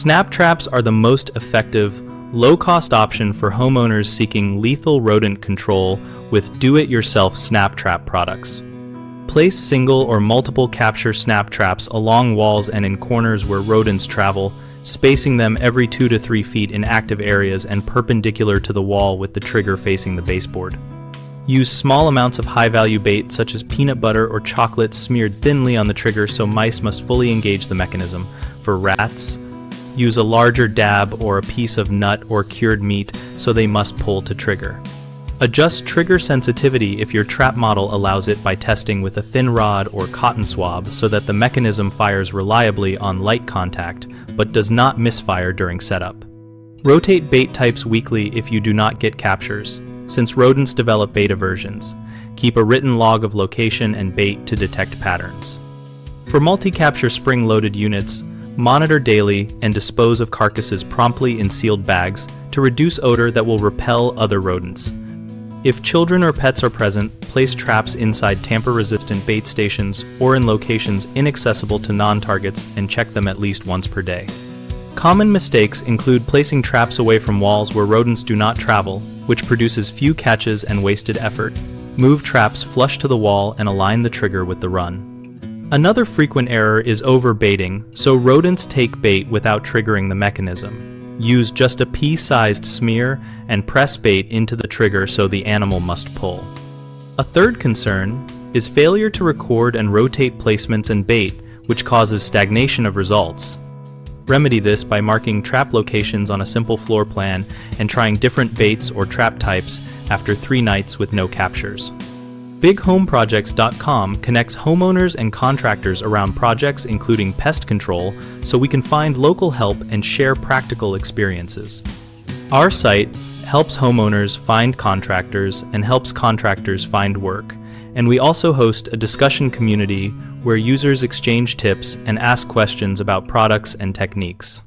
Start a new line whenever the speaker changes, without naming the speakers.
Snap traps are the most effective, low-cost option for homeowners seeking lethal rodent control with do-it-yourself snap trap products. Place single or multiple capture snap traps along walls and in corners where rodents travel, spacing them every 2 to 3 feet in active areas and perpendicular to the wall with the trigger facing the baseboard. Use small amounts of high-value bait such as peanut butter or chocolate smeared thinly on the trigger so mice must fully engage the mechanism. For rats, use a larger dab or a piece of nut or cured meat so they must pull to trigger. Adjust trigger sensitivity if your trap model allows it by testing with a thin rod or cotton swab so that the mechanism fires reliably on light contact but does not misfire during setup. Rotate bait types weekly if you do not get captures, since rodents develop bait aversions. Keep a written log of location and bait to detect patterns. For multi-capture spring-loaded units, monitor daily and dispose of carcasses promptly in sealed bags to reduce odor that will repel other rodents. If children or pets are present, place traps inside tamper-resistant bait stations or in locations inaccessible to non-targets and check them at least once per day. Common mistakes include placing traps away from walls where rodents do not travel, which produces few catches and wasted effort. Move traps flush to the wall and align the trigger with the run. Another frequent error is overbaiting, so rodents take bait without triggering the mechanism. Use just a pea-sized smear and press bait into the trigger so the animal must pull. A third concern is failure to record and rotate placements and bait, which causes stagnation of results. Remedy this by marking trap locations on a simple floor plan and trying different baits or trap types after 3 nights with no captures. BigHomeProjects.com connects homeowners and contractors around projects including pest control so we can find local help and share practical experiences. Our site helps homeowners find contractors and helps contractors find work, and we also host a discussion community where users exchange tips and ask questions about products and techniques.